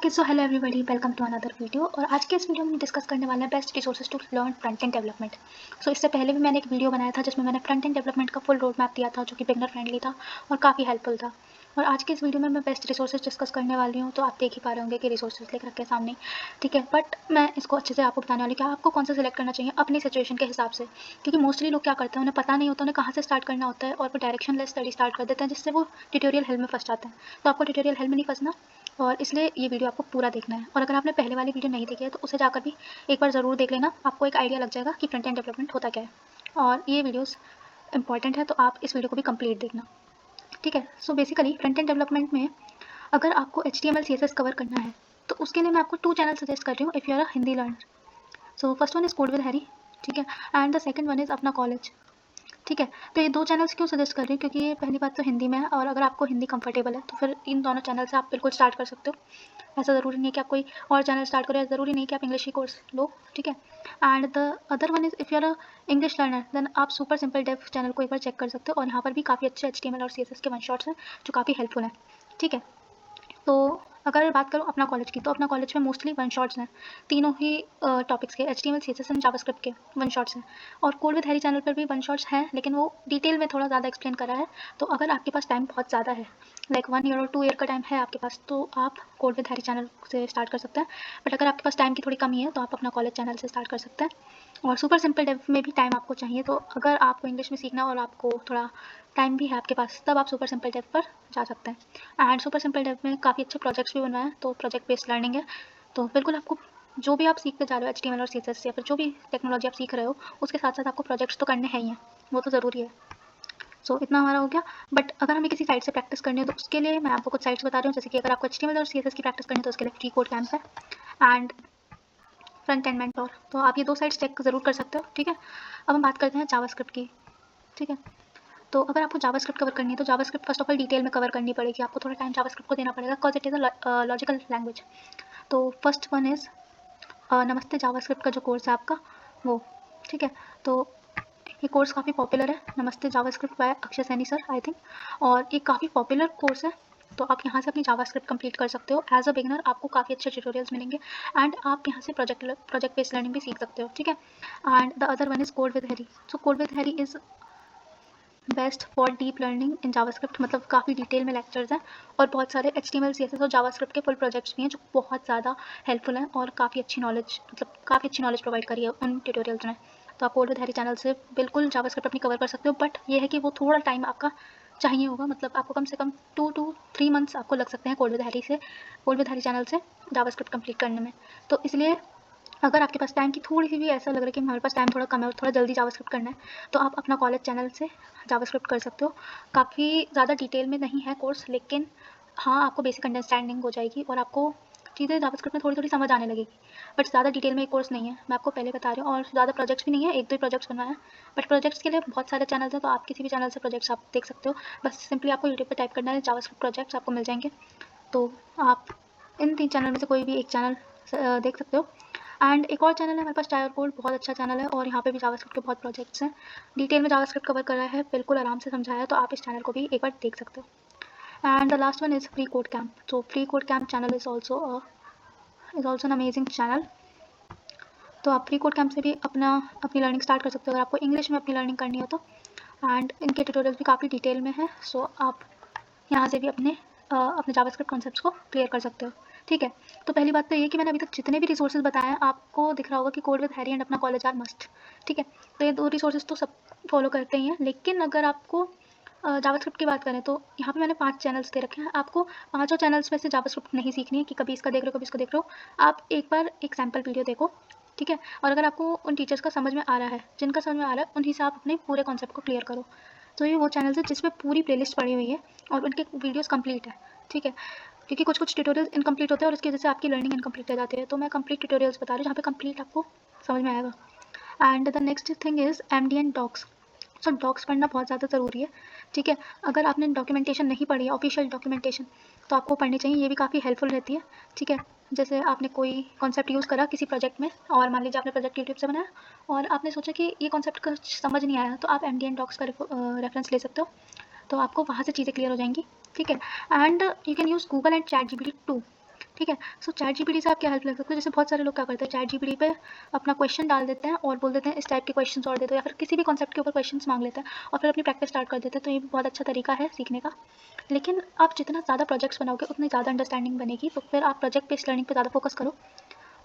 Okay so hello everybody, welcome to another video. और आज के इस वीडियो में डिस्कस करने वाले हैं best resources to learn front end development. So इससे पहले भी मैंने एक वीडियो बनाया था जिसमें मैंने फ्रंट एंड डेवलपमेंट का फुल रोड मैप दिया था जो कि बिगनर फ्रेंडली था और काफ़ी हेल्पफुल था। और आज के इस वीडियो में मैं बेस्ट रिसोर्सेज डिस्कस करने वाली हूँ, तो आप देख ही पा रहे होंगे कि रिसोर्सेज लिख रखे सामने, ठीक है। बट मैं इसको अच्छे से आपको बताने वाली कि आपको कौन सा सिलेक्ट करना चाहिए अपनी सिचुएशन के हिसाब से, क्योंकि मोस्टली लोग क्या करते हैं, उन्हें पता नहीं होता उन्हें कहाँ से स्टार्ट करना होता है और वो डायरेक्शन लेस स्टडी स्टार्ट कर देते हैं, जिससे वो ट्यूटोरियल हेल में फंस जाते हैं। तो आपको ट्यूटोरियल हेल में नहीं फंसना, और इसलिए ये वीडियो आपको पूरा देखना है। और अगर आपने पहले वाली वीडियो नहीं देखी है तो उसे जाकर भी एक बार ज़रूर देख लेना, आपको एक आइडिया लग जाएगा कि फ्रंट एंड डेवलपमेंट होता क्या है। और ये वीडियोस इंपॉर्टेंट है, तो आप इस वीडियो को भी कंप्लीट देखना, ठीक है। So basically front end development में अगर आपको HTML CSS कवर करना है तो उसके लिए मैं आपको 2 चैनल सजेस्ट कर रही हूँ if you are a Hindi learner. So first one is code with Harry, ठीक है, and the second one is Apna College, ठीक है। तो ये 2 चैनल्स क्यों सजेस्ट कर रही हूँ, क्योंकि ये पहली बात तो हिंदी में है, और अगर आपको हिंदी कंफर्टेबल है तो फिर इन दोनों चैनल से आप बिल्कुल स्टार्ट कर सकते हो। ऐसा ज़रूरी नहीं है कि आप कोई और चैनल स्टार्ट करो, ऐसा ज़रूरी नहीं कि आप इंग्लिश ही कोर्स लो, ठीक है। And the other one is if you are a English learner then आप सुपर सिंपल डेव चैनल को एक बार चेक कर सकते हो, और यहाँ पर भी काफ़ी अच्छे HTML और CSS के वन शॉट्स हैं जो काफ़ी हेल्पफुल हैं, ठीक है। तो अगर बात करूँ अपना कॉलेज की, तो अपना कॉलेज में मोस्टली वन शॉट्स हैं, तीनों ही टॉपिक्स के, HTML CSS एंड जावास्क्रिप्ट के वन शॉट्स हैं। और कोड विद हैरी चैनल पर भी वन शॉट्स हैं, लेकिन वो डिटेल में थोड़ा ज़्यादा एक्सप्लेन करा है। तो अगर आपके पास टाइम बहुत ज़्यादा है, लाइक 1 ईयर और 2 ईयर का टाइम है आपके पास, तो आप कोड विद हैरी चैनल से स्टार्ट कर सकते हैं। बट अगर आपके पास टाइम की थोड़ी कमी है तो आप अपना कॉलेज चैनल से स्टार्ट कर सकते हैं। और सुपर सिंपल डेव में भी टाइम आपको चाहिए, तो अगर आपको इंग्लिश में सीखना और आपको थोड़ा टाइम भी है आपके पास, तब आप सुपर सिंपल डेव पर जा सकते हैं। एंड सुपर सिंपल डेव में काफ़ी अच्छे प्रोजेक्ट्स भी बनवाए हैं, तो प्रोजेक्ट बेस्ड लर्निंग है। तो बिल्कुल आपको जो भी आप सीखते जा रहे हो HTML और CSS या फिर जो भी टेक्नोलॉजी आप सीख रहे हो, उसके साथ साथ आपको प्रोजेक्ट्स तो करने हैं ही हैं, वो तो ज़रूरी है। सो इतना हमारा हो गया। बट अगर हमें किसी साइट से प्रैक्टिस करनी है तो उसके लिए मैं आपको कुछ साइट्स बता रही हूँ, जैसे कि अगर आपको HTML और CSS की प्रैक्टिस करनी है तो उसके लिए फ्री कोड कैंप है एंड फ्रंट एंड मेंटोर। तो आप ये 2 साइट्स चेक ज़रूर कर सकते हो, ठीक है। अब हम बात करते हैं जावास्क्रिप्ट की, ठीक है। तो अगर आपको जावास्क्रिप्ट कवर करनी है तो JavaScript first of all detail में कवर करनी पड़ेगी, आपको थोड़ा टाइम जावास्क्रिप्ट को देना पड़ेगा, because it is a logical language. तो फर्स्ट वन इज़ नमस्ते जावास्क्रिप्ट का जो कोर्स है आपका वो, ठीक है। तो ये कोर्स काफ़ी पॉपुलर है, Namaste JavaScript by Akshay Saini sir I think, और ये काफ़ी पॉपुलर कोर्स है। तो आप यहाँ से अपनी जावास्क्रिप्ट कंप्लीट कर सकते हो एज अ बिगनर, आपको काफ़ी अच्छे ट्यूटोरियल्स मिलेंगे एंड आप यहाँ से प्रोजेक्ट बेस्ड लर्निंग भी सीख सकते हो, ठीक है। And the other one is code with Harry. So code with Harry is best for deep learning in JavaScript, मतलब काफ़ी डिटेल में लेक्चर्स हैं और बहुत सारे HTML CSS और जावास्क्रिप्ट के फुल प्रोजेक्ट्स भी हैं जो बहुत ज़्यादा हेल्पफुल हैं और काफ़ी अच्छी नॉलेज, मतलब काफ़ी अच्छी नॉलेज प्रोवाइड करी है उन ट्यूटोरियल्स ने। तो आप कोड विद हैरी चैनल से बिल्कुल जावास्क्रिप्ट अपनी कवर कर सकते हो, बट ये है कि वो थोड़ा टाइम आपका चाहिए होगा, मतलब आपको कम से कम 2 to 3 मंथ्स आपको लग सकते हैं कोड विद हैरी चैनल से जावास्क्रिप्ट कंप्लीट करने में। तो इसलिए अगर आपके पास टाइम की थोड़ी सी भी ऐसा लग रहा है कि हमारे पास टाइम थोड़ा कम है और थोड़ा जल्दी जावास्क्रिप्ट करना है, तो आप अपना कॉलेज चैनल से जावास्क्रिप्ट कर सकते हो। काफ़ी ज़्यादा डिटेल में नहीं है कोर्स, लेकिन हाँ आपको बेसिक अंडरस्टैंडिंग हो जाएगी और आपको चीज़ें जावास्क्रिप्ट में थोड़ी थोड़ी समझ आने लगेगी। बट ज़्यादा डिटेल में एक कोर्स नहीं है, मैं आपको पहले बता रही हूँ, और ज़्यादा प्रोजेक्ट्स भी नहीं है, 1-2 प्रोजेक्ट्स बनवाए हैं। बट प्रोजेक्ट्स के लिए बहुत सारे चैनल्स हैं, तो आप किसी भी चैनल से प्रोजेक्ट्स आप देख सकते हो। बस सिंपली आपको यूट्यूब पर टाइप करना है जावास्क्रिप्ट प्रोजेक्ट्स, आपको मिल जाएंगे। तो आप इन 3 चैनल में से कोई भी एक चैनल देख सकते हो। एंड एक और चैनल है हमारे पास, टायर कोड, बहुत अच्छा चैनल है और यहाँ पे भी जावास्क्रिप्ट के बहुत प्रोजेक्ट्स हैं, डिटेल में जावास्क्रिप्ट कवर करा है, बिल्कुल आराम से समझाया है, तो आप इस चैनल को भी एक बार देख सकते हो। And the last one is free code camp. तो free code camp channel is also an amazing channel. तो आप फ्री कोड कैंप से भी अपनी लर्निंग स्टार्ट कर सकते हो अगर आपको इंग्लिश में अपनी लर्निंग करनी हो तो। एंड इनके ट्यूटोरियल्स भी काफ़ी डिटेल में है, सो आप यहाँ से भी अपने जावास्क्रिप्ट कॉन्सेप्ट्स को क्लियर कर सकते हो, ठीक है। तो पहली बात तो ये कि मैंने अभी तक जितने भी रिसोर्सेज बताए हैं, आपको दिख रहा होगा कि कोड विद हैरी एंड अपना कॉलेज आर मस्ट, ठीक है। तो ये 2 रिसोर्सेज तो सब फॉलो करते ही हैं, लेकिन अगर आपको जावास्क्रिप्ट की बात करें तो यहाँ पे मैंने 5 चैनल्स दे रखे हैं। आपको पाँचों चैनल्स में से जावास्क्रिप्ट नहीं सीखनी है कि कभी इसका देख रहे हो कभी इसको देख रहे हो, आप एक बार एक सैम्पल वीडियो देखो, ठीक है। और अगर आपको उन टीचर्स का समझ में आ रहा है, जिनका समझ में आ रहा है, उन्हीं से आप अपने पूरे कॉन्सेप्ट को क्लियर करो। तो ये वो चैनल्स है जिसमें पूरी प्लेलिस्ट पड़ी हुई है और उनके वीडियोस कंप्लीट है, ठीक है। क्योंकि कुछ कुछ ट्यूटोरियल्स इनकम्प्लीट होते हैं और इसकी वजह से आपकी लर्निंग इनकम्प्लीट रह जाती है, तो मैं कंप्लीट ट्यूटोरियल्स बता रही हूँ जहाँ पे कंप्लीट आपको समझ में आएगा। And the next thing is MD and docs. So docs पढ़ना बहुत ज़्यादा ज़रूरी है, ठीक है। अगर आपने डॉक्यूमेंटेशन नहीं पढ़ी है, ऑफिशियल डॉक्यूमेंटेशन, तो आपको पढ़नी चाहिए, ये भी काफ़ी हेल्पफुल रहती है, ठीक है। जैसे आपने कोई कॉन्सेप्ट यूज़ करा किसी प्रोजेक्ट में, और मान लीजिए आपने प्रोजेक्ट यूट्यूब से बनाया और आपने सोचा कि ये कॉन्सेप्ट कुछ समझ नहीं आया, तो आप MD एंड डॉक्स का रेफरेंस ले सकते हो, तो आपको वहाँ से चीज़ें क्लियर हो जाएंगी, ठीक है। And you can use Google and ChatGPT too, ठीक है। सो चैट जीपीटी से आप क्या हेल्प ले सकते हो, जैसे बहुत सारे लोग क्या करते हैं, चैट जीपीटी पे अपना क्वेश्चन डाल देते हैं और बोल देते हैं इस टाइप के क्वेश्चन और दे दो, या फिर किसी भी कॉन्सेप्ट के ऊपर क्वेश्चन मांग लेते हैं और फिर अपनी प्रैक्टिस स्टार्ट कर देते हैं। तो ये भी बहुत अच्छा तरीका है सीखने का। लेकिन आप जितना ज़्यादा प्रोजेक्ट्स बनाओगे उतनी ज़्यादा अंडरस्टैंडिंग बनेगी, तो फिर आप प्रोजेक्ट बेस्ड लर्निंग पे ज़्यादा फोकस करो।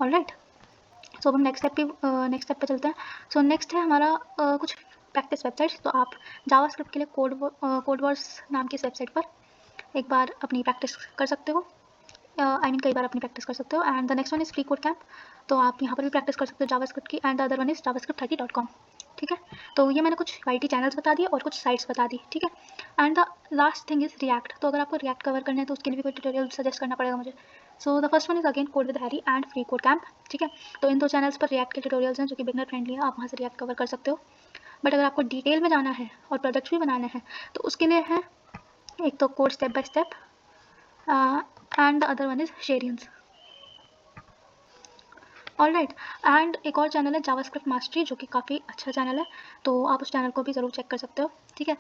ऑलराइट, सो हम नेक्स्ट स्टेप पे चलते हैं। सो नेक्स्ट है हमारा कुछ प्रैक्टिस वेबसाइट्स। तो आप जावास्क्रिप्ट के लिए कोड वॉर्स नाम की इस वेबसाइट पर एक बार अपनी प्रैक्टिस कर सकते हो। कई बार अपनी प्रैक्टिस कर सकते हो। And the next one is free code camp. तो आप यहाँ पर भी प्रैक्टिस कर सकते हो जावास्क्रिप्ट की। And the other one is javascript30.com। ठीक है, तो ये मैंने कुछ YT चैनल्स बता दिए और कुछ साइट्स बता दी। ठीक है। And the last thing is react. तो अगर आपको रिएक्ट कवर करना है तो उसके लिए भी कोई ट्यूटोरियल सजेस्ट करना पड़ेगा मुझे। So the first one is again code with Harry and free code camp. ठीक है, तो इन दो चैनल्स पर रिएक्ट के ट्यूटोरियल्स हैं जो कि बिगनर फ्रेंडली है, आप वहाँ से रिएक्ट कवर कर सकते हो। बट अगर आपको डिटेल में जाना है और प्रोजेक्ट्स भी बनाने हैं तो उसके लिए है एक तो code step by step and the other one is Sheryians. Alright, and एक और चैनल है जावास्क्रिप्ट मास्टरी जो कि काफ़ी अच्छा चैनल है, तो आप उस चैनल को भी ज़रूर चेक कर सकते हो। ठीक है,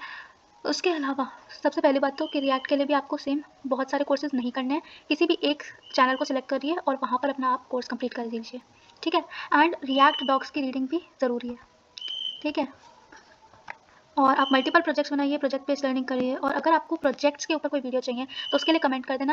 उसके अलावा सबसे पहली बात तो कि रिएक्ट के लिए भी आपको सेम बहुत सारे कोर्सेज नहीं करने हैं, किसी भी एक चैनल को सिलेक्ट करिए और वहाँ पर अपना आप कोर्स कंप्लीट कर दीजिए। ठीक है, एंड रिएक्ट डॉक्स की रीडिंग भी ज़रूरी है। ठीक है, और आप मल्टीपल प्रोजेक्ट्स बनाइए, प्रोजेक्ट बेस्ड लर्निंग करिए। और अगर आपको प्रोजेक्ट्स के ऊपर कोई वीडियो चाहिए तो उसके लिए कमेंट कर देना।